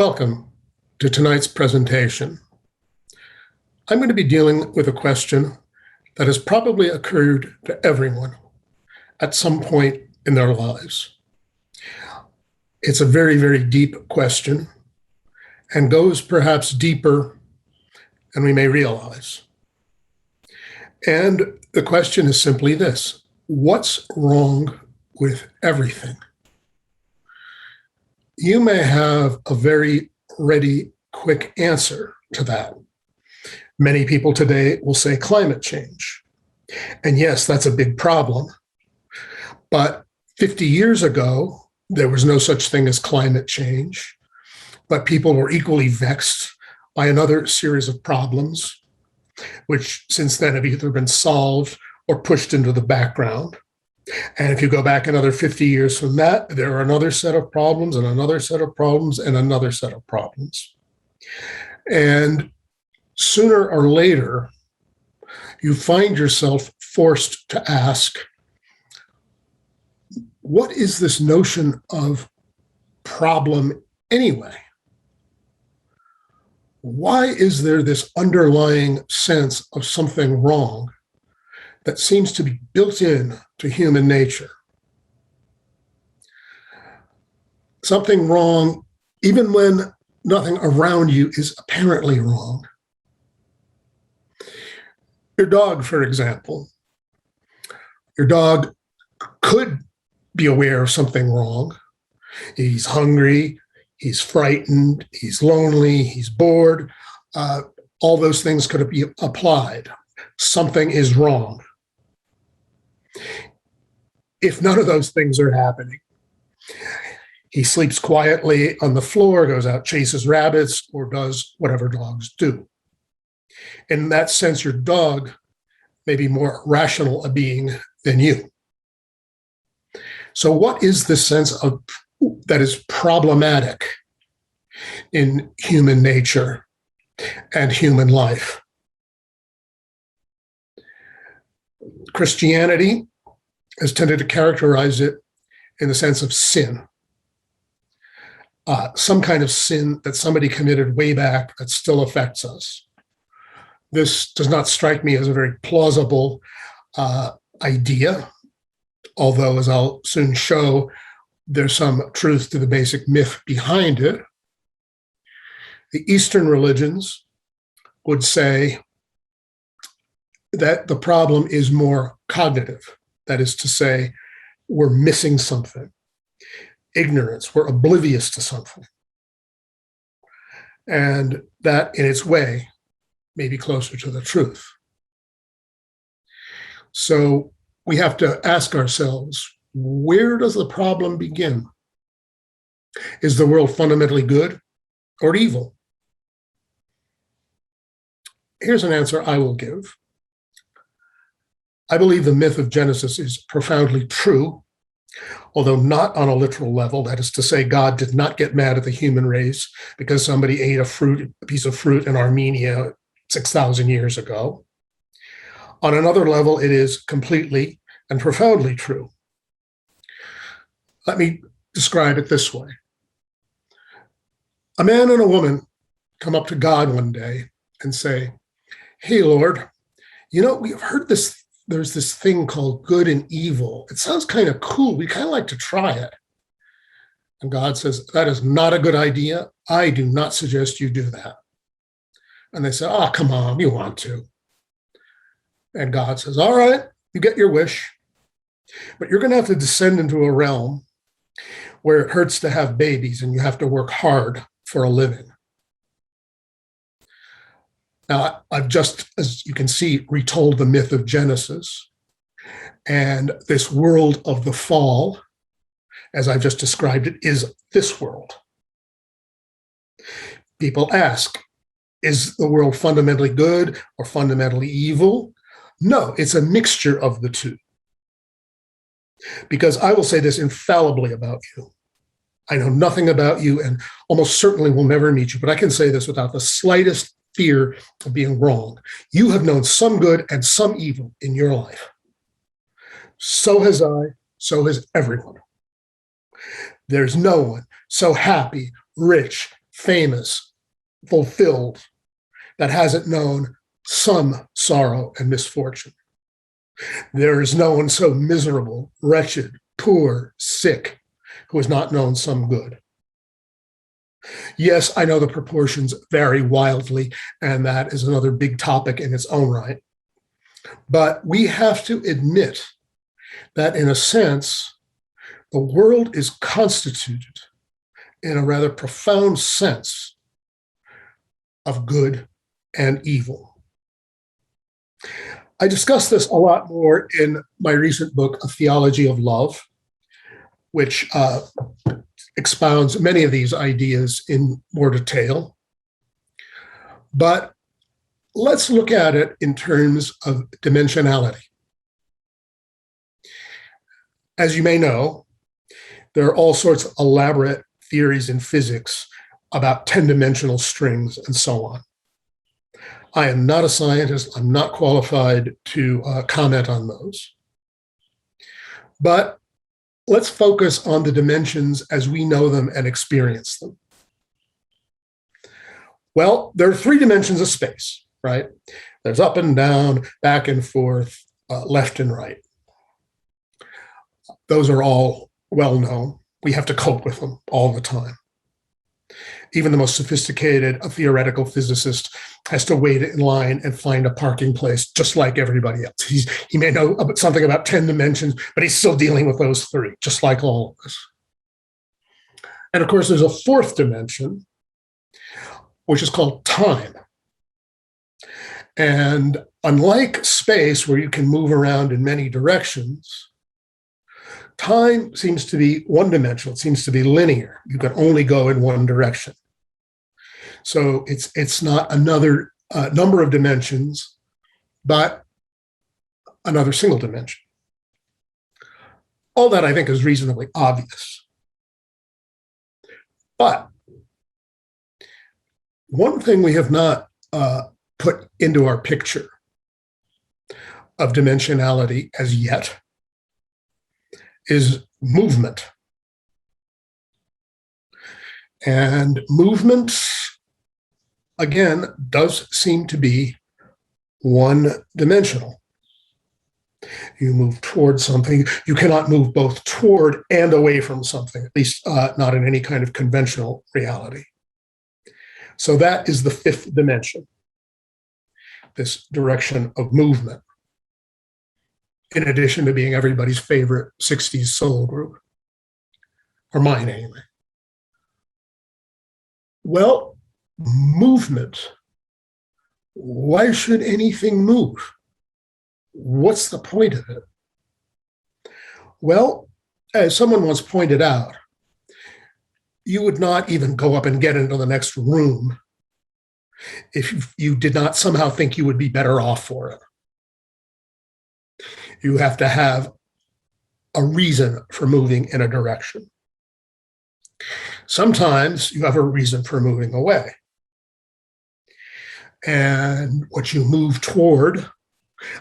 Welcome to tonight's presentation. I'm going to be dealing with a question that has probably occurred to everyone at some point in their lives. It's a very, very deep question and goes perhaps deeper than we may realize. And the question is simply this: what's wrong with everything? You may have a very ready, quick answer to that. Many people today will say climate change. And yes, that's a big problem. But 50 years ago, there was no such thing as climate change, but people were equally vexed by another series of problems, which since then have either been solved or pushed into the background. And if you go back another 50 years from that, there are another set of problems and another set of problems and another set of problems. And sooner or later, you find yourself forced to ask, what is this notion of problem anyway? Why is there this underlying sense of something wrong that seems to be built in to human nature? Something wrong, even when nothing around you is apparently wrong. Your dog, for example. Your dog could be aware of something wrong. He's hungry, he's frightened, he's lonely, he's bored. All those things could be applied. Something is wrong. If none of those things are happening, he sleeps quietly on the floor, goes out, chases rabbits, or does whatever dogs do. In that sense, your dog may be more rational a being than you. So what is the sense of that is problematic in human nature and human life? Christianity has tended to characterize it in the sense of sin. Some kind of sin that somebody committed way back that still affects us. This does not strike me as a very plausible idea, although, as I'll soon show, there's some truth to the basic myth behind it. The Eastern religions would say that the problem is more cognitive. That is to say, we're missing something. Ignorance, we're oblivious to something. And that, in its way, may be closer to the truth. So we have to ask ourselves, where does the problem begin? Is the world fundamentally good or evil? Here's an answer I will give. I believe the myth of Genesis is profoundly true, although not on a literal level. That is to say, God did not get mad at the human race because somebody ate a piece of fruit in Armenia 6,000 years ago. On another level, it is completely and profoundly true. Let me describe it this way. A man and a woman come up to God one day and say, "Hey, Lord, we've heard there's this thing called good and evil. It sounds kind of cool. We'd kind of like to try it." And God says, "That is not a good idea. I do not suggest you do that." And they say, "Oh, come on, you want to." And God says, "All right, you get your wish, but you're going to have to descend into a realm where it hurts to have babies and you have to work hard for a living." Now, I've just, as you can see, retold the myth of Genesis. And this world of the fall, as I've just described it, is this world. People ask, is the world fundamentally good or fundamentally evil? No, it's a mixture of the two. Because I will say this infallibly about you. I know nothing about you and almost certainly will never meet you, but I can say this without the slightest fear of being wrong. You have known some good and some evil in your life. So has I, so has everyone. There's no one so happy, rich, famous, fulfilled, that hasn't known some sorrow and misfortune. There is no one so miserable, wretched, poor, sick, who has not known some good. Yes, I know the proportions vary wildly, and that is another big topic in its own right. But we have to admit that, in a sense, the world is constituted in a rather profound sense of good and evil. I discuss this a lot more in my recent book, A Theology of Love, which expounds many of these ideas in more detail. But let's look at it in terms of dimensionality. As you may know, there are all sorts of elaborate theories in physics about 10-dimensional strings and so on. I am not a scientist. I'm not qualified to comment on those. But let's focus on the dimensions as we know them and experience them. Well, there are 3 dimensions of space, right? There's up and down, back and forth, left and right. Those are all well known. We have to cope with them all the time. Even the most sophisticated theoretical physicist has to wait in line and find a parking place just like everybody else. He may know something about 10 dimensions, but he's still dealing with those 3, just like all of us. And of course, there's a 4th dimension, which is called time. And unlike space, where you can move around in many directions, time seems to be one-dimensional. It seems to be linear. You can only go in one direction. So it's not another number of dimensions, but another single dimension. All that, I think, is reasonably obvious. But one thing we have not put into our picture of dimensionality as yet is movement. And movement, again, does seem to be one-dimensional. You move toward something. You cannot move both toward and away from something, at least not in any kind of conventional reality. So that is the 5th dimension, this direction of movement, in addition to being everybody's favorite 60s soul group, or mine anyway. Well, movement. Why should anything move? What's the point of it? Well, as someone once pointed out, you would not even go up and get into the next room if you did not somehow think you would be better off for it. You have to have a reason for moving in a direction. Sometimes you have a reason for moving away. And what you move toward,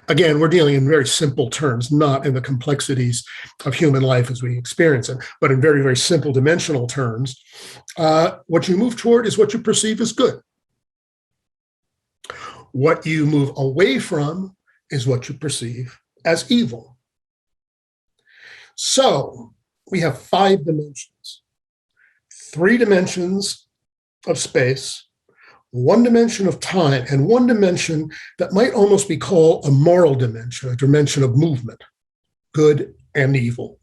again, we're dealing in very simple terms, not in the complexities of human life as we experience it, but in very, very simple dimensional terms. What you move toward is what you perceive as good. What you move away from is what you perceive as evil. So we have 5 dimensions, 3 dimensions of space, 1 dimension of time, and 1 dimension that might almost be called a moral dimension, a dimension of movement, good and evil.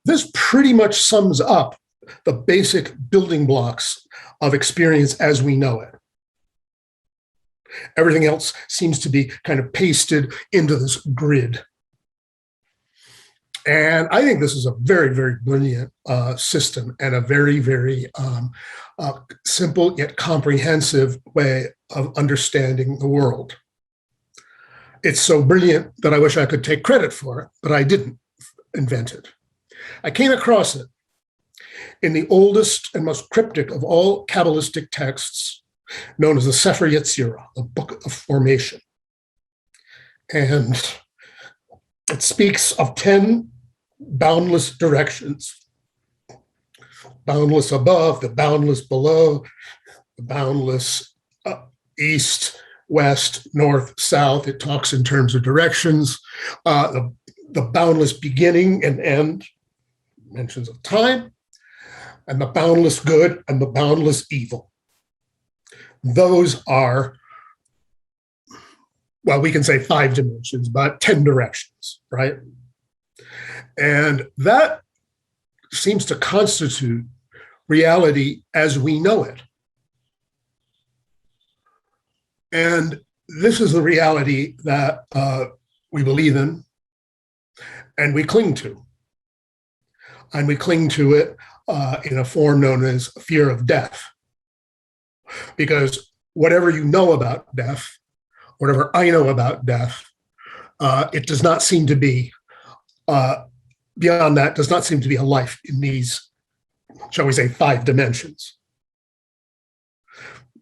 This pretty much sums up the basic building blocks of experience as we know it. Everything else seems to be kind of pasted into this grid. And I think this is a very, very brilliant system and a very, very simple yet comprehensive way of understanding the world. It's so brilliant that I wish I could take credit for it, but I didn't invent it. I came across it in the oldest and most cryptic of all Kabbalistic texts, known as the Sefer Yetzirah, the Book of Formation. And it speaks of 10 boundless directions boundless above, the boundless below, the boundless east, west, north, south. It talks in terms of directions, the boundless beginning and end, mentions of time, and the boundless good and the boundless evil. Those are, well, we can say 5 dimensions, but 10 directions, right? And that seems to constitute reality as we know it. And this is the reality that we believe in and we cling to. And we cling to it in a form known as fear of death. Because whatever you know about death, whatever I know about death, it does not seem to be, beyond that, does not seem to be a life in these, shall we say, 5 dimensions.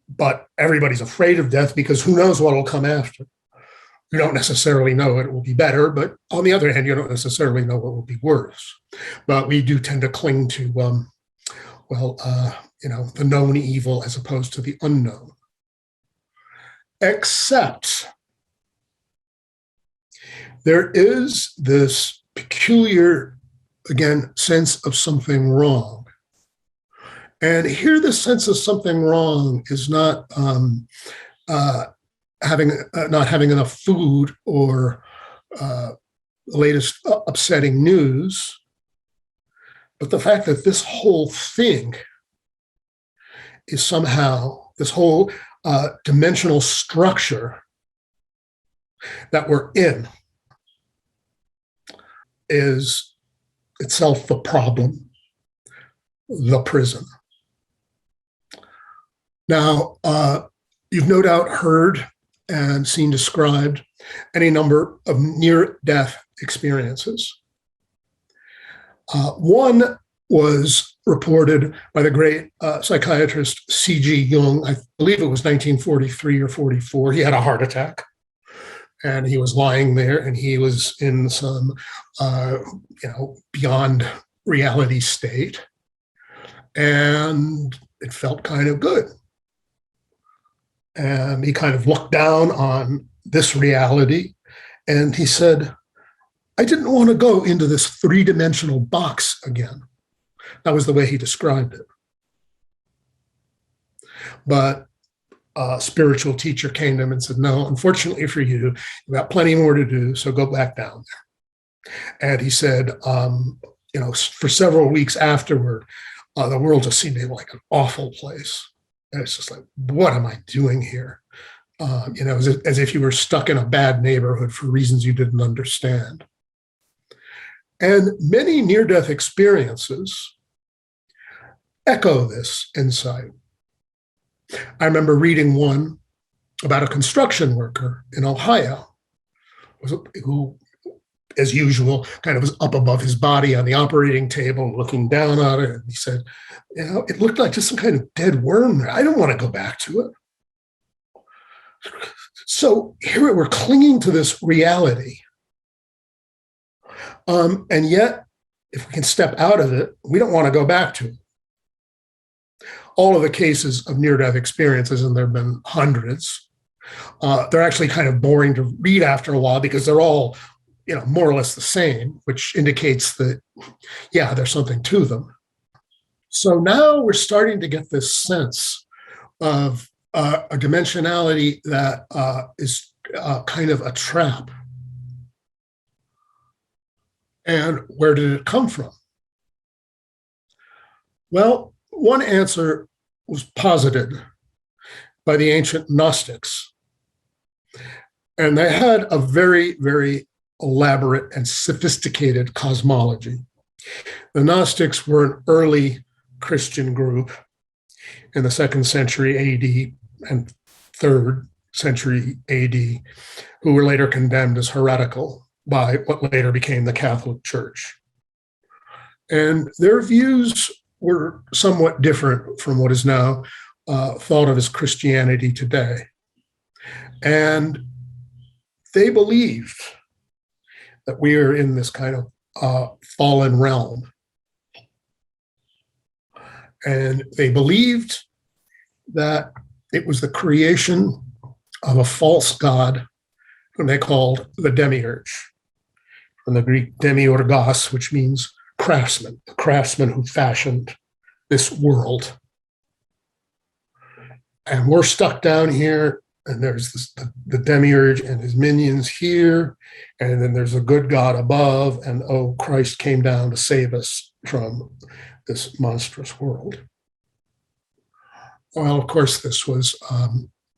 But everybody's afraid of death because who knows what will come after. You don't necessarily know it will be better, but on the other hand, you don't necessarily know what will be worse. But we do tend to cling to, the known evil as opposed to the unknown. Except there is this peculiar, again, sense of something wrong. And here the sense of something wrong is not having enough food or the latest upsetting news, but the fact that this whole thing is somehow, this whole dimensional structure that we're in is itself the problem, the prison. Now, you've no doubt heard and seen described any number of near-death experiences. One was reported by the great psychiatrist C.G. Jung. I believe it was 1943 or 44. He had a heart attack, and he was lying there, and he was in some, beyond reality state, and it felt kind of good. And he kind of looked down on this reality, and he said, I didn't want to go into this 3-dimensional box again. That was the way he described it. But a spiritual teacher came to him and said, no, unfortunately for you, you've got plenty more to do, so go back down there. And he said, for several weeks afterward, the world just seemed like an awful place. And it's just like, what am I doing here? As if you were stuck in a bad neighborhood for reasons you didn't understand. And many near-death experiences echo this insight. I remember reading one about a construction worker in Ohio who, as usual, kind of was up above his body on the operating table, looking down on it. And he said, it looked like just some kind of dead worm there. I don't want to go back to it. So here we're clinging to this reality. And yet, if we can step out of it, we don't want to go back to it. All of the cases of near-death experiences, and there have been hundreds, they're actually kind of boring to read after a while because they're all, more or less the same, which indicates that, yeah, there's something to them. So now we're starting to get this sense of a dimensionality that is kind of a trap. And where did it come from? Well, one answer was posited by the ancient Gnostics. And they had a very, very elaborate and sophisticated cosmology. The Gnostics were an early Christian group in the 2nd century AD and 3rd century AD, who were later condemned as heretical by what later became the Catholic Church. And their views were somewhat different from what is now thought of as Christianity today. And they believed that we are in this kind of fallen realm. And they believed that it was the creation of a false god whom they called the demiurge, from the Greek demiurgos, which means craftsman, the craftsman who fashioned this world. And we're stuck down here, and there's the demiurge and his minions here, and then there's a good God above, and oh, Christ came down to save us from this monstrous world. Well, of course, this was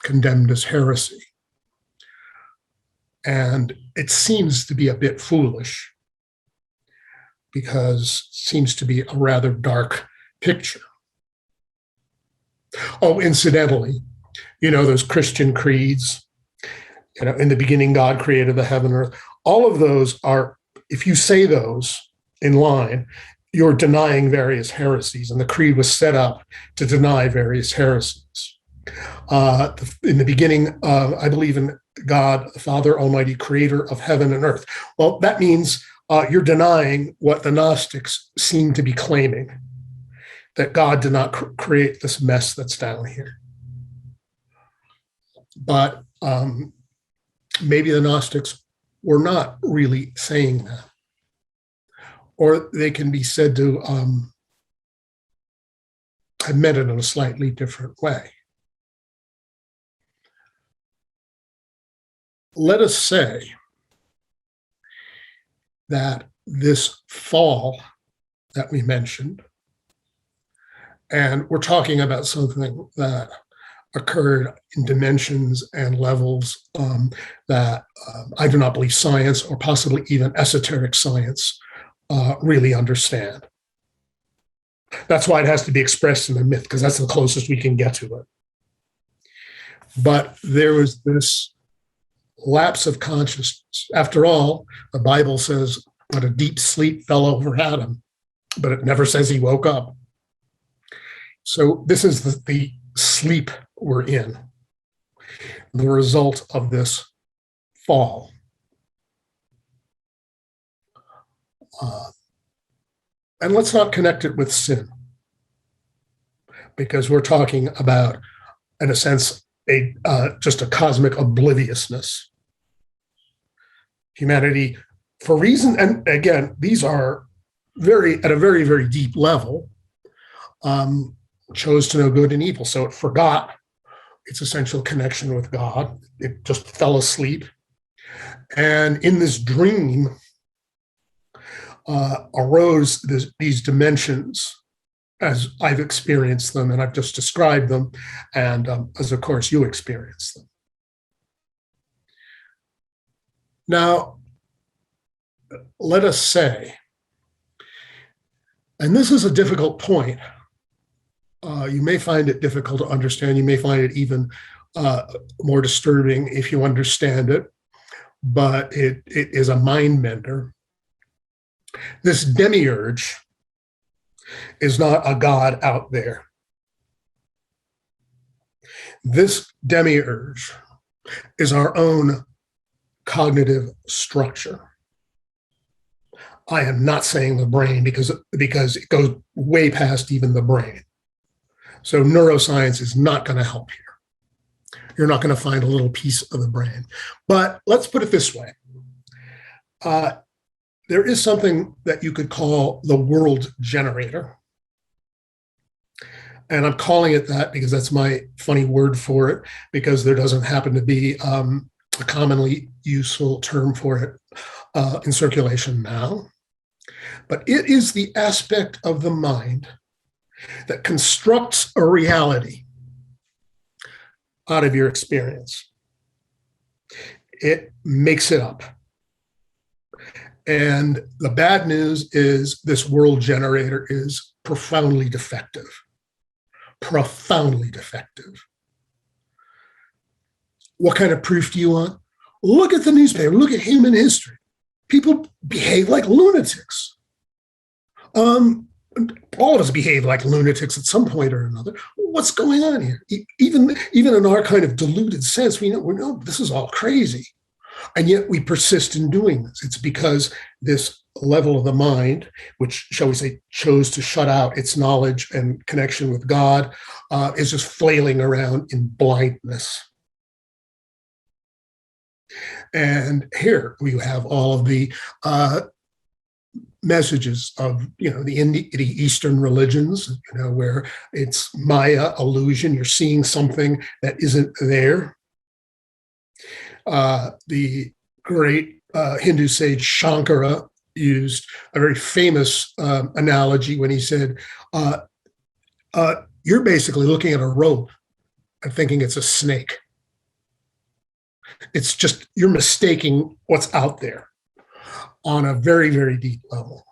condemned as heresy. And it seems to be a bit foolish because it seems to be a rather dark picture. Oh, incidentally, those Christian creeds, in the beginning, God created the heaven and earth. All of those are, if you say those in line, you're denying various heresies. And the creed was set up to deny various heresies. In the beginning, I believe in God, the Father Almighty, creator of heaven and earth. Well, that means you're denying what the Gnostics seem to be claiming, that God did not create this mess that's down here. But maybe the Gnostics were not really saying that. Or they can be said to have meant it in a slightly different way. Let us say that this fall that we mentioned, and we're talking about something that occurred in dimensions and levels that I do not believe science, or possibly even esoteric science, really understand. That's why it has to be expressed in a myth, because that's the closest we can get to it. But there was this lapse of consciousness. After all, the Bible says that a deep sleep fell over Adam, but it never says he woke up. So this is the sleep we're in, the result of this fall. And let's not connect it with sin, because we're talking about, in a sense, just a cosmic obliviousness. Humanity, for reason, and again, these are at a very, very deep level, chose to know good and evil. So it forgot its essential connection with God. It just fell asleep. And in this dream arose these dimensions as I've experienced them, and I've just described them, and as of course you experience them. Now, let us say, and this is a difficult point, you may find it difficult to understand, you may find it even more disturbing if you understand it, but it is a mind bender. This demiurge is not a god out there. This demiurge is our own cognitive structure. I am not saying the brain because it goes way past even the brain. So neuroscience is not going to help here. You're not going to find a little piece of the brain. But let's put it this way. There is something that you could call the world generator. And I'm calling it that because that's my funny word for it, because there doesn't happen to be a commonly useful term for it in circulation now. But it is the aspect of the mind that constructs a reality out of your experience. It makes it up. And the bad news is this world generator is profoundly defective. Profoundly defective. What kind of proof do you want? Look at the newspaper, look at human history. People behave like lunatics. All of us behave like lunatics at some point or another. What's going on here? Even in our kind of deluded sense, we know this is all crazy. And yet we persist in doing this. It's because this level of the mind, which, shall we say, chose to shut out its knowledge and connection with God, is just flailing around in blindness. And here we have all of the messages of, the Eastern religions, where it's Maya illusion. You're seeing something that isn't there. The great Hindu sage Shankara used a very famous analogy when he said, you're basically looking at a rope and thinking it's a snake. It's just, you're mistaking what's out there on a very, very deep level.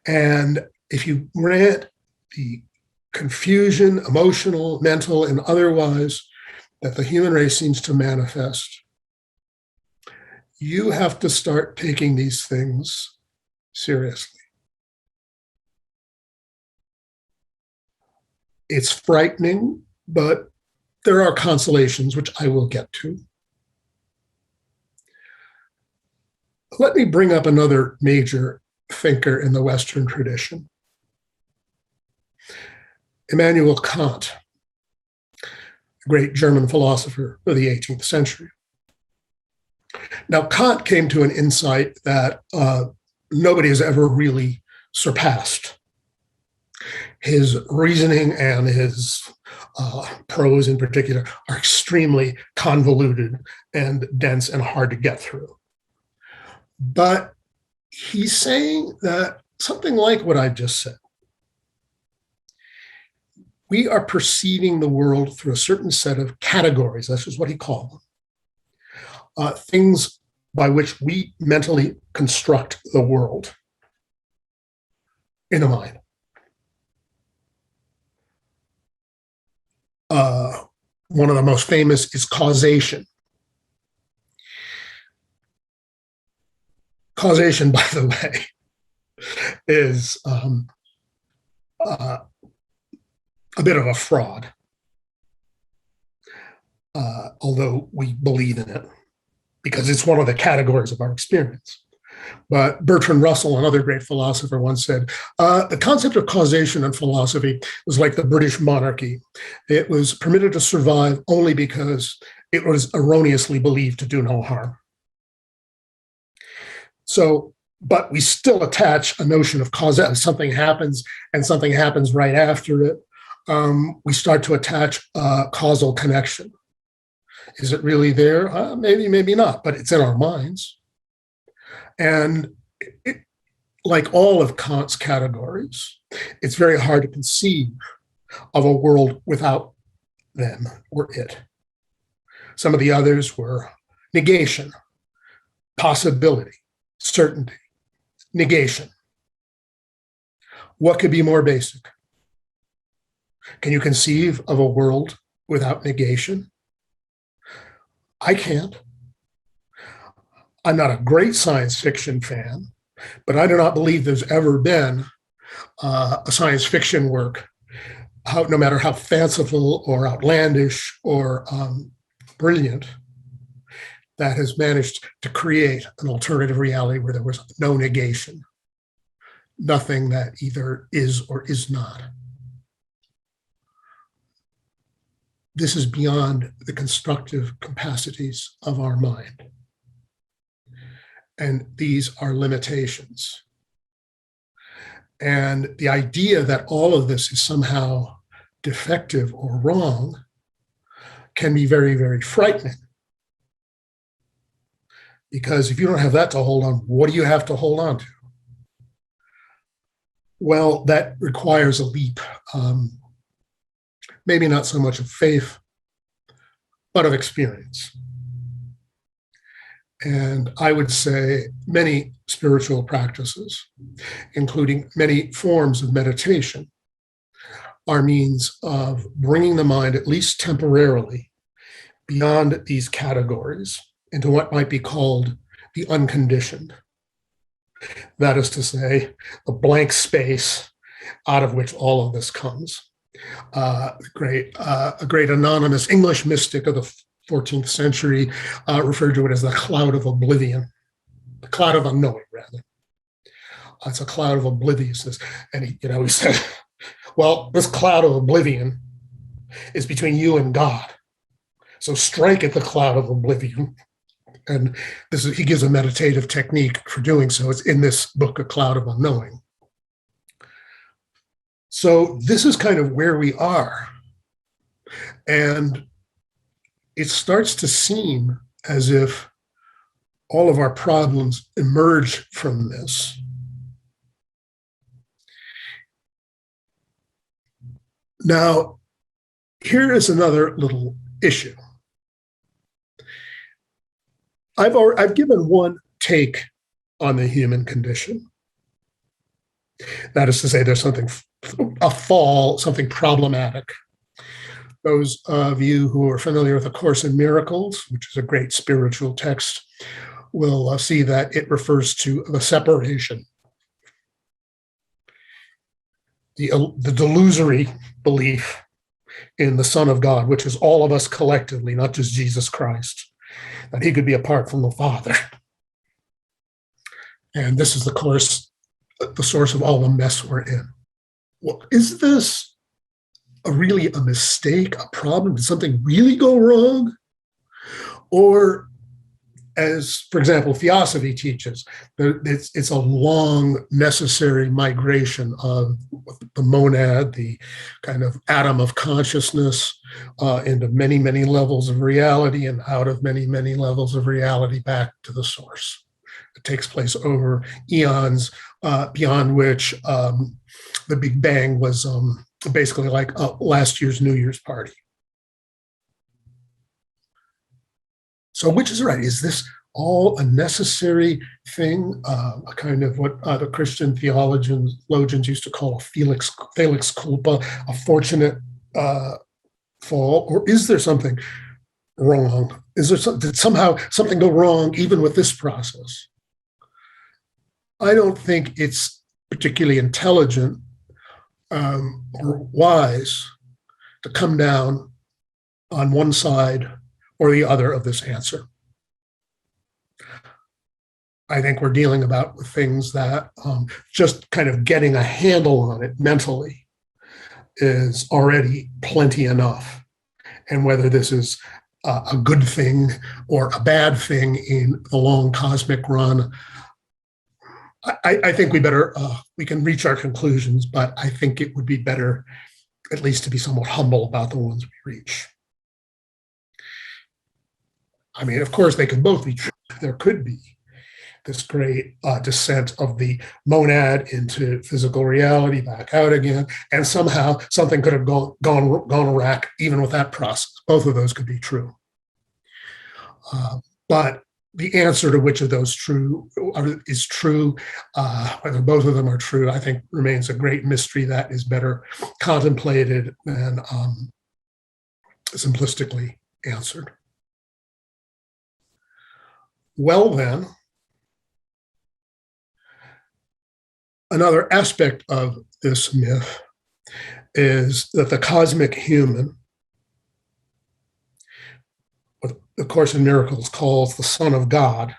And if you grant the confusion, emotional, mental, and otherwise, that the human race seems to manifest, you have to start taking these things seriously. It's frightening, but there are consolations, which I will get to. Let me bring up another major thinker in the Western tradition, Immanuel Kant, a great German philosopher of the 18th century. Now, Kant came to an insight that nobody has ever really surpassed. His reasoning and his prose in particular are extremely convoluted and dense and hard to get through. But he's saying that something like what I just said. We are perceiving the world through a certain set of categories. That's just what he called them. Things by which we mentally construct the world in the mind. One of the most famous is causation. Causation, by the way, is a bit of a fraud, although we believe in it because it's one of the categories of our experience. But Bertrand Russell, another great philosopher, once said, the concept of causation in philosophy was like the British monarchy. It was permitted to survive only because it was erroneously believed to do no harm. So, but we still attach a notion of causation. Something happens and something happens right after it. We start to attach a causal connection. Is it really there? Maybe, maybe not, but it's in our minds. And like all of Kant's categories, it's very hard to conceive of a world without them or it. Some of the others were negation, possibility, certainty, negation. What could be more basic? Can you conceive of a world without negation? I can't. I'm not a great science fiction fan, but I do not believe there's ever been a science fiction work, no matter how fanciful or outlandish or brilliant, that has managed to create an alternative reality where there was no negation, nothing that either is or is not. This is beyond the constructive capacities of our mind. And these are limitations. And the idea that all of this is somehow defective or wrong can be very, very frightening. Because if you don't have that to hold on, what do you have to hold on to? Well, that requires a leap. Maybe not so much of faith, but of experience. And I would say many spiritual practices, including many forms of meditation, are means of bringing the mind, at least temporarily, beyond these categories into what might be called the unconditioned. That is to say, the blank space out of which all of this comes. A great anonymous English mystic of the 14th century referred to it as the cloud of oblivion, the cloud of unknowing, rather. it's a cloud of obliviousness. And he said, well, this cloud of oblivion is between you and God. So strike at the cloud of oblivion. And he gives a meditative technique for doing so. It's in this book, A Cloud of Unknowing. So this is kind of where we are. And it starts to seem as if all of our problems emerge from this. Now, here is another little issue. I've given one take on the human condition. That is to say, there's something problematic. Those of you who are familiar with A Course in Miracles, which is a great spiritual text, will see that it refers to the separation, the delusory belief in the Son of God, which is all of us collectively, not just Jesus Christ, that he could be apart from the Father. And this is, of course, the source of all the mess we're in. Well, is this really a mistake, a problem? Did something really go wrong? Or, as, for example, Theosophy teaches, it's a long, necessary migration of the monad, the kind of atom of consciousness, into many, many levels of reality, and out of many, many levels of reality back to the source. It takes place over eons, beyond which the Big Bang was basically like last year's New Year's party. So which is right? Is this all a necessary thing, a kind of what the Christian theologians used to call a felix culpa, a fortunate fall? Or is there something wrong? Did somehow something go wrong even with this process? I don't think it's particularly intelligent or wise to come down on one side or the other of this answer. I think we're dealing with things that just kind of getting a handle on it mentally is already plenty enough. And whether this is a good thing or a bad thing in the long cosmic run, I think we can reach our conclusions, but I think it would be better at least to be somewhat humble about the ones we reach. I mean, of course, they could both be true. There could be this great descent of the monad into physical reality, back out again, and somehow something could have gone awry even with that process. Both of those could be true. But the answer to which of those is true, whether both of them are true, I think remains a great mystery that is better contemplated than simplistically answered. Well, then, another aspect of this myth is that the cosmic human, what the Course in Miracles calls the Son of God,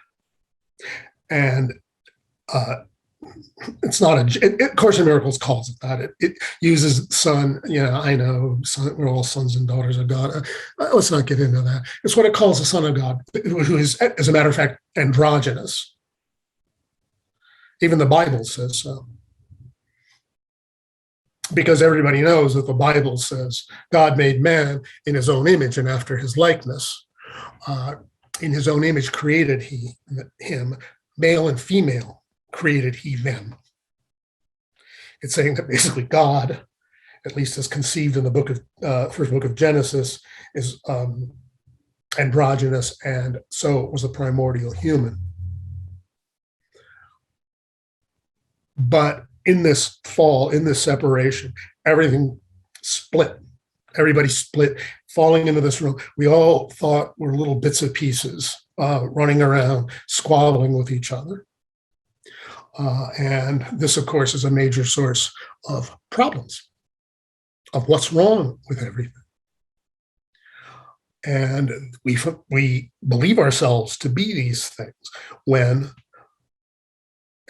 and it's not Course in Miracles calls it that. It uses son. I know we're all sons and daughters of God. Let's not get into that. It's what it calls the Son of God, who is, as a matter of fact, androgynous. Even the Bible says so. Because everybody knows that the Bible says God made man in his own image and after his likeness. In his own image created he him, male and female created he them. It's saying that basically God, at least as conceived in the first book of Genesis, is androgynous, and so was the primordial human. But in this fall, in this separation, everything split. Everybody split, falling into this room. We all thought we're little bits of pieces running around, squabbling with each other. And this, of course, is a major source of problems, of what's wrong with everything. And we believe ourselves to be these things when,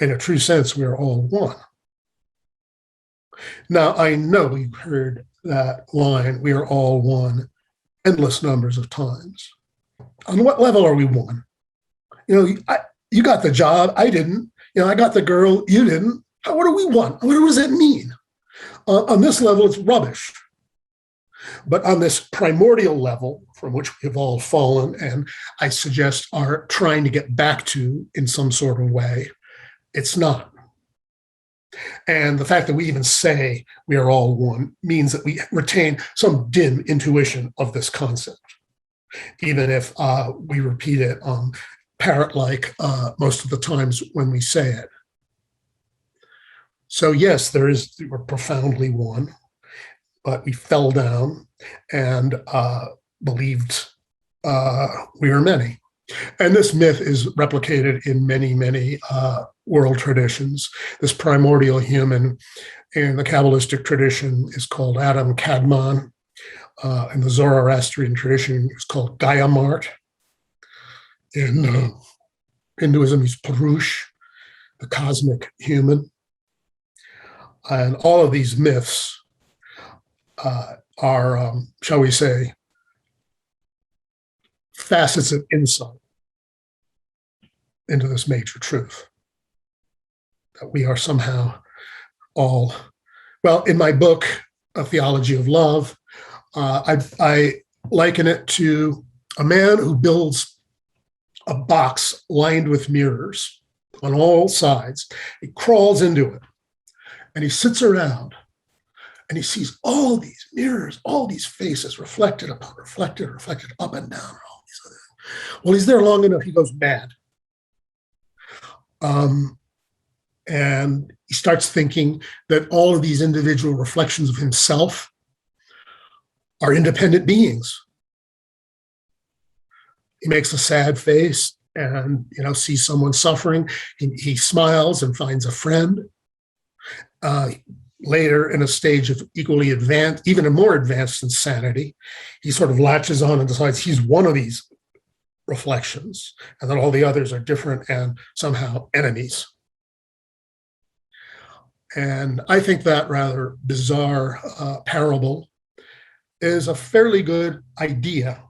in a true sense, we are all one. Now, I know you've heard that line, we are all one, endless numbers of times. On what level are we one? You got the job, I didn't. I got the girl, you didn't. What do we want? What does that mean? On this level, it's rubbish. But on this primordial level, from which we have all fallen, and I suggest are trying to get back to in some sort of way, it's not. And the fact that we even say we are all one means that we retain some dim intuition of this concept, even if we repeat it parrot-like most of the times when we say it. So yes, we're profoundly one, but we fell down and believed we are many. And this myth is replicated in many, many world traditions. This primordial human in the Kabbalistic tradition is called Adam Kadmon. In the Zoroastrian tradition, it's called Gaia Mart. In Hinduism, he's Purush, the cosmic human. And all of these myths are, shall we say, facets of insight into this major truth, that we are somehow all, well, in my book, A Theology of Love, I liken it to a man who builds a box lined with mirrors on all sides. He crawls into it and he sits around and he sees all these mirrors, all these faces reflected up and down. All these other. Well, he's there long enough, he goes mad. And he starts thinking that all of these individual reflections of himself are independent beings. He makes a sad face and sees someone suffering. He smiles and finds a friend. Later, in a stage of equally advanced, even a more advanced insanity, he sort of latches on and decides he's one of these reflections, and that all the others are different and somehow enemies. And I think that rather bizarre parable is a fairly good idea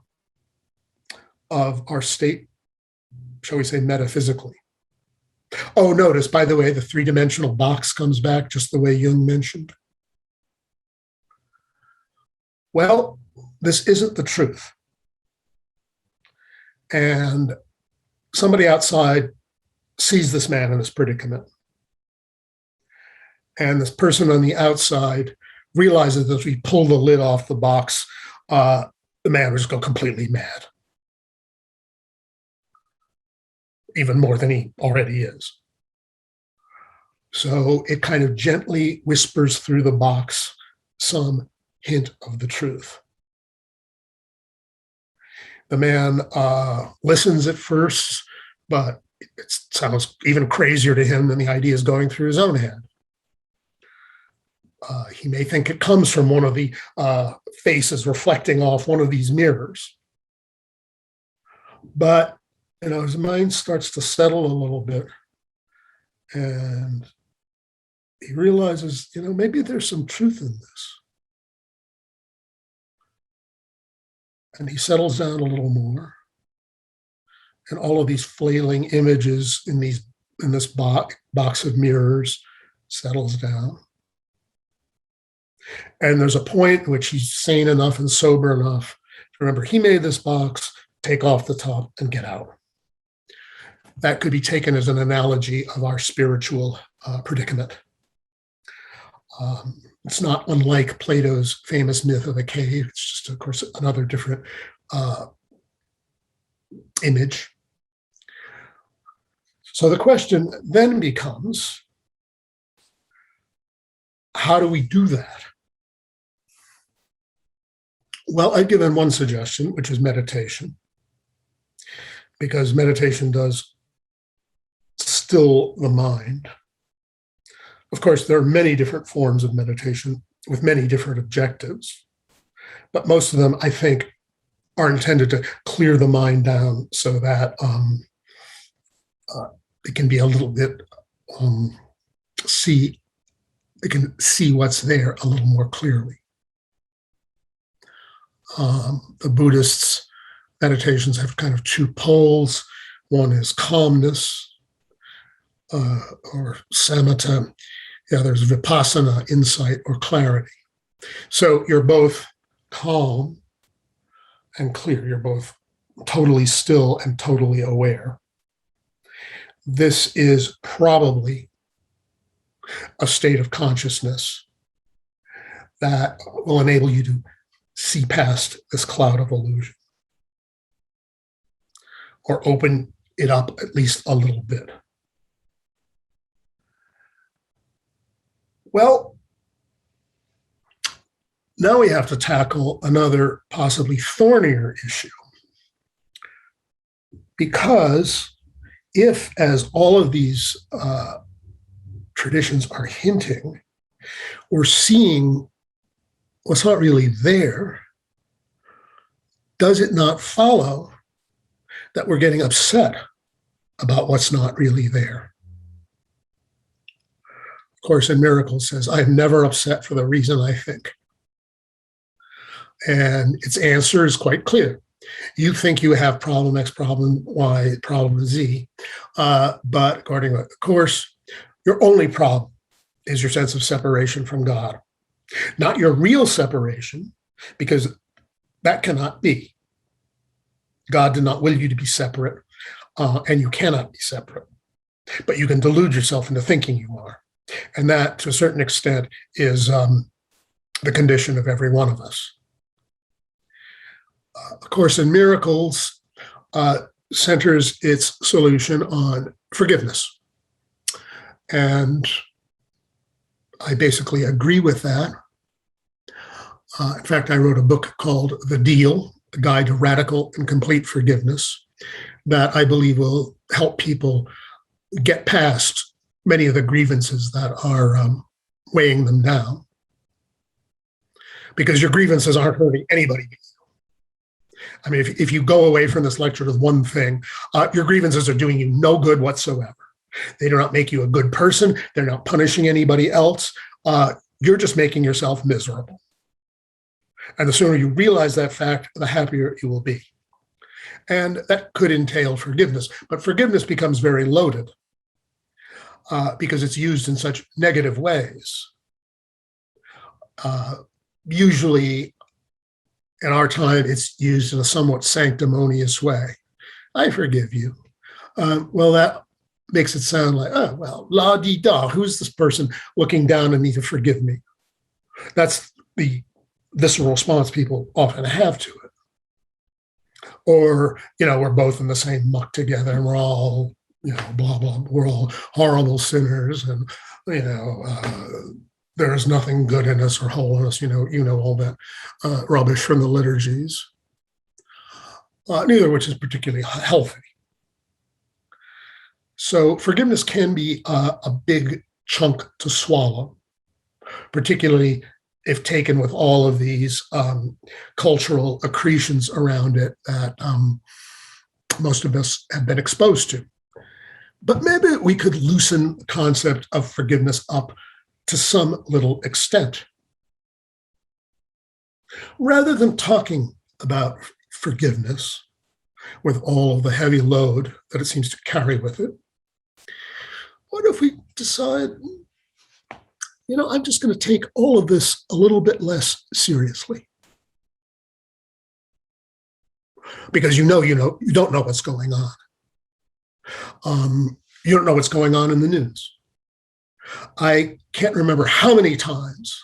of our state, shall we say, metaphysically. Oh, notice, by the way, the three-dimensional box comes back just the way Jung mentioned. Well, this isn't the truth. And somebody outside sees this man in this predicament. And this person on the outside realizes that if we pull the lid off the box, the man will just go completely mad. Even more than he already is. So it kind of gently whispers through the box some hint of the truth. The man listens at first, but it sounds even crazier to him than the ideas going through his own head. He may think it comes from one of the faces reflecting off one of these mirrors. But his mind starts to settle a little bit, and he realizes, maybe there's some truth in this. And he settles down a little more, and all of these flailing images in this box of mirrors settles down. And there's a point in which he's sane enough and sober enough to remember he made this box, take off the top, and get out. That could be taken as an analogy of our spiritual predicament. It's not unlike Plato's famous myth of the cave. It's just, of course, another different image. So the question then becomes, how do we do that? Well, I've given one suggestion, which is meditation, because meditation does still the mind. Of course, there are many different forms of meditation with many different objectives, but most of them, I think, are intended to clear the mind down so that it can be a little bit um, see, they can see what's there a little more clearly. The Buddhists' meditations have kind of two poles. One is calmness, or samatha. The other is vipassana, insight or clarity. So you're both calm and clear. You're both totally still and totally aware. This is probably a state of consciousness that will enable you to see past this cloud of illusion, or open it up at least a little bit. Well, now we have to tackle another possibly thornier issue. Because if, as all of these traditions are hinting, we're seeing what's not really there, does it not follow that we're getting upset about what's not really there? Of Course in Miracles says, I'm never upset for the reason I think. And its answer is quite clear. You think you have problem X, problem Y, problem Z, but according to the Course, your only problem is your sense of separation from God. Not your real separation, because that cannot be. God did not will you to be separate, and you cannot be separate. But you can delude yourself into thinking you are. And that, to a certain extent, is the condition of every one of us. A Course in Miracles centers its solution on forgiveness. And I basically agree with that. In fact, I wrote a book called The Deal, A Guide to Radical and Complete Forgiveness, that I believe will help people get past many of the grievances that are weighing them down. Because your grievances aren't hurting anybody. I mean, if you go away from this lecture with one thing, your grievances are doing you no good whatsoever. They do not make you a good person. They're not punishing anybody else. You're just making yourself miserable. And the sooner you realize that fact, the happier you will be. And that could entail forgiveness. But forgiveness becomes very loaded because it's used in such negative ways. Usually, in our time, it's used in a somewhat sanctimonious way. I forgive you. Well, that makes it sound like, oh, well, la-di-da, who's this person looking down on me to forgive me? That's the visceral response people often have to it. Or, we're both in the same muck together and we're all, blah, blah, we're all horrible sinners and, there's nothing good in us or whole in us, all that rubbish from the liturgies, neither of which is particularly healthy. So forgiveness can be a big chunk to swallow, particularly if taken with all of these cultural accretions around it that most of us have been exposed to. But maybe we could loosen the concept of forgiveness up to some little extent. Rather than talking about forgiveness with all of the heavy load that it seems to carry with it, what if we decide, I'm just going to take all of this a little bit less seriously? Because you don't know what's going on. You don't know what's going on in the news. I can't remember how many times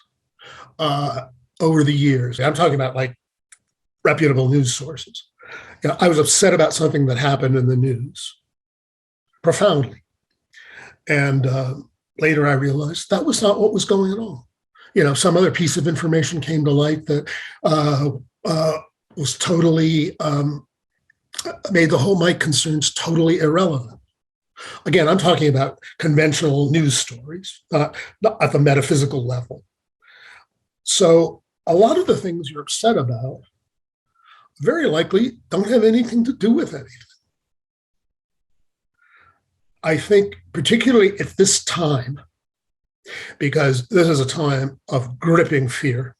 over the years, I'm talking about like reputable news sources, I was upset about something that happened in the news profoundly. And later I realized that was not what was going on. Some other piece of information came to light that was totally, made my concerns totally irrelevant. Again, I'm talking about conventional news stories, not at the metaphysical level. So a lot of the things you're upset about very likely don't have anything to do with anything. I think particularly at this time, because this is a time of gripping fear.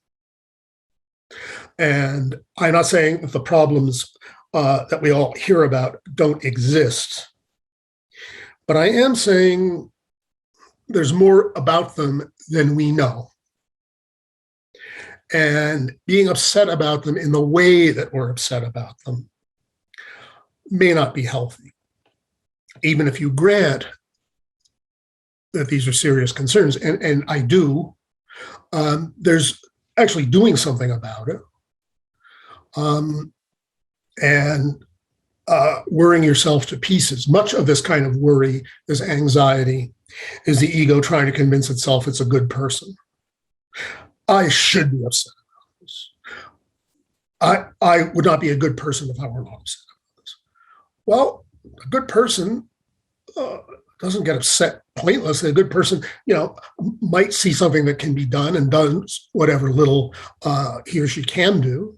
And I'm not saying that the problems that we all hear about don't exist, but I am saying there's more about them than we know. And being upset about them in the way that we're upset about them may not be healthy. Even if you grant that these are serious concerns, and I do, there's actually doing something about it. And worrying yourself to pieces. Much of this kind of worry, this anxiety, is the ego trying to convince itself it's a good person. I should be upset about this. I would not be a good person if I were not upset about this. Well, a good person doesn't get upset pointlessly. A good person, might see something that can be done and does whatever little he or she can do.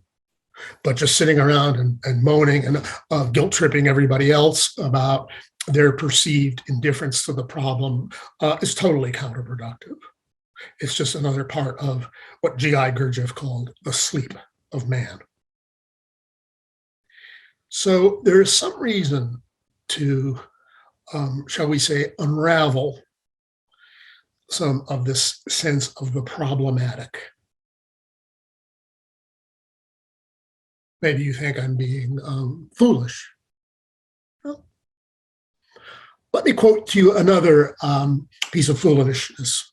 But just sitting around and moaning and guilt tripping everybody else about their perceived indifference to the problem is totally counterproductive. It's just another part of what G.I. Gurdjieff called the sleep of man. So there is some reason to, shall we say, unravel some of this sense of the problematic. Maybe you think I'm being foolish. Well, let me quote to you another piece of foolishness.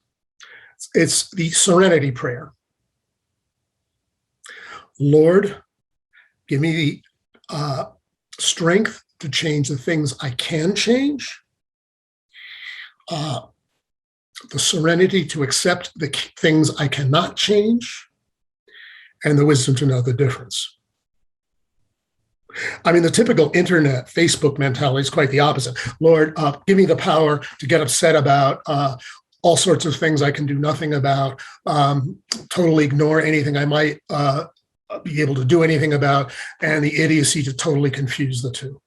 It's the serenity prayer. Lord, give me the strength to change the things I can change, the serenity to accept the things I cannot change, and the wisdom to know the difference. I mean, the typical internet, Facebook mentality is quite the opposite. Lord, give me the power to get upset about all sorts of things I can do nothing about, totally ignore anything I might be able to do anything about, and the idiocy to totally confuse the two.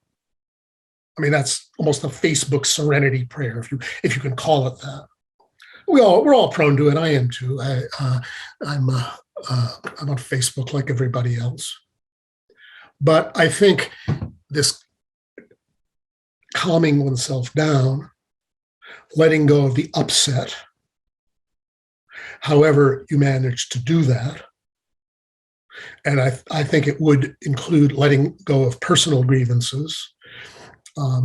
I mean, that's almost a Facebook serenity prayer, if you can call it that. We're all prone to it. I am too. I'm on Facebook like everybody else. But I think this calming oneself down, letting go of the upset, however you manage to do that, and I think it would include letting go of personal grievances,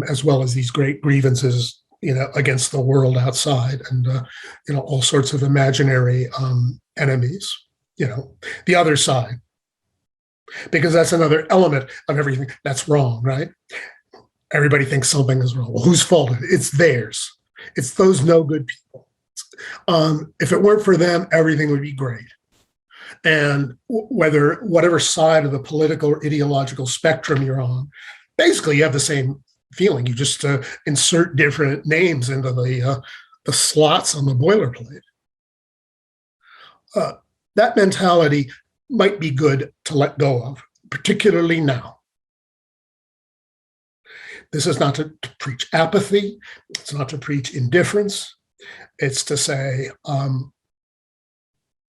as well as these great grievances, against the world outside, and all sorts of imaginary enemies, the other side. Because that's another element of everything that's wrong, right? Everybody thinks something is wrong. Well, whose fault is it? It's theirs. It's those no good people. If it weren't for them, everything would be great. And whatever side of the political or ideological spectrum you're on, basically you have the same feeling. You just insert different names into the slots on the boilerplate. That mentality might be good to let go of, particularly now. This is not to preach apathy. It's not to preach indifference. It's to say,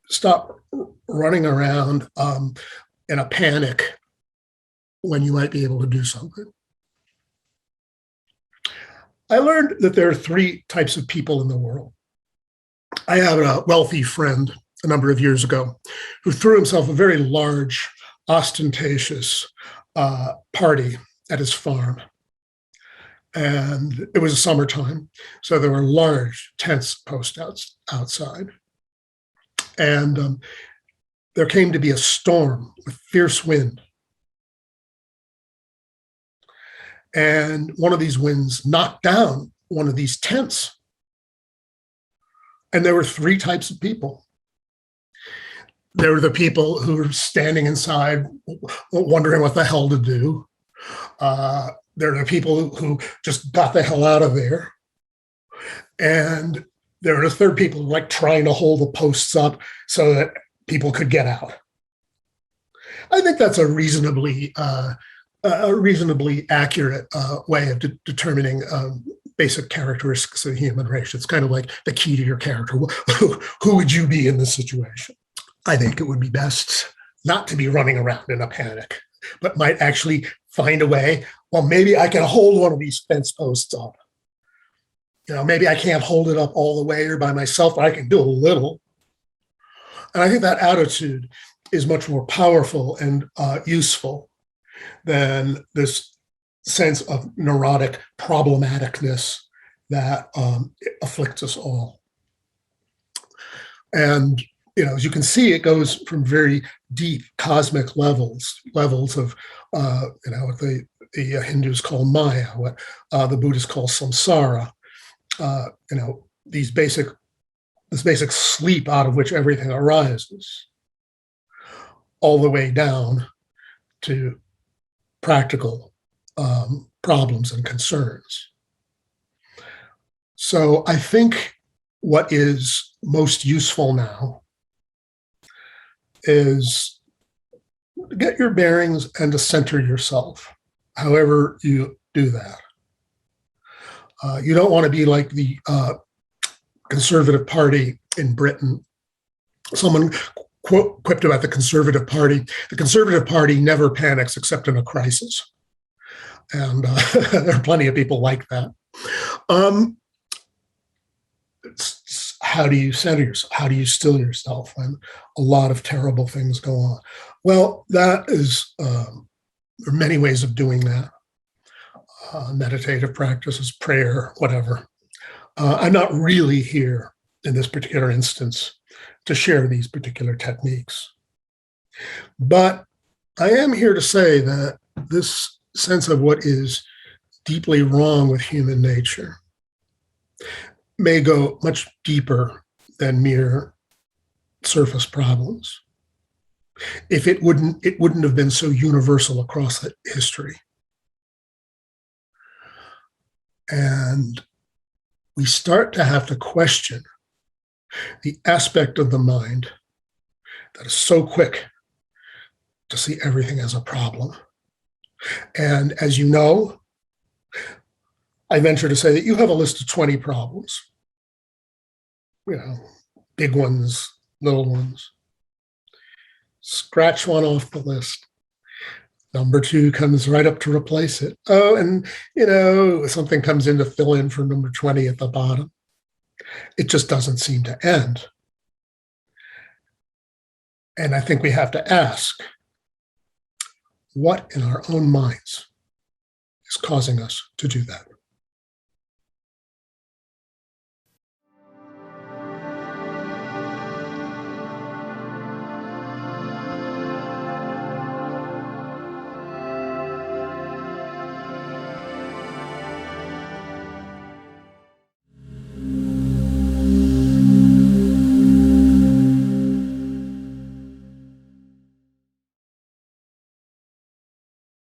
stop running around in a panic when you might be able to do something. I learned that there are three types of people in the world. I had a wealthy friend a number of years ago who threw himself a very large, ostentatious party at his farm. And it was summertime, so there were large tents posted outside. And there came to be a storm with fierce wind. And one of these winds knocked down one of these tents. And there were three types of people. There were the people who were standing inside wondering what the hell to do. There are the people who just got the hell out of there. And there are the third people like trying to hold the posts up so that people could get out. I think that's a reasonably accurate way of determining basic characteristics of the human race. It's kind of like the key to your character. Who would you be in this situation? I think it would be best not to be running around in a panic, but might actually find a way. Well, maybe I can hold one of these fence posts up. Maybe I can't hold it up all the way or by myself, but I can do a little. And I think that attitude is much more powerful and useful than this sense of neurotic problematicness that afflicts us all. And as you can see, it goes from very deep cosmic levels of what the Hindus call Maya, what the Buddhists call samsara. This basic sleep out of which everything arises, all the way down to practical problems and concerns. So I think what is most useful now is to get your bearings and to center yourself, however you do that. You don't want to be like the Conservative Party in Britain. Someone quipped about the Conservative Party. The Conservative Party never panics except in a crisis. And there are plenty of people like that. How do you center yourself? How do you still yourself when a lot of terrible things go on? Well, that is, there are many ways of doing that. Meditative practices, prayer, whatever. I'm not really here in this particular instance to share these particular techniques. But I am here to say that this sense of what is deeply wrong with human nature may go much deeper than mere surface problems. If it wouldn't have been so universal across history. And we start to have to question the aspect of the mind that is so quick to see everything as a problem. And as you know, I venture to say that you have a list of 20 problems. Big ones, little ones. Scratch one off the list. Number 2 comes right up to replace it. Oh, and, something comes in to fill in for number 20 at the bottom. It just doesn't seem to end. And I think we have to ask, what in our own minds is causing us to do that?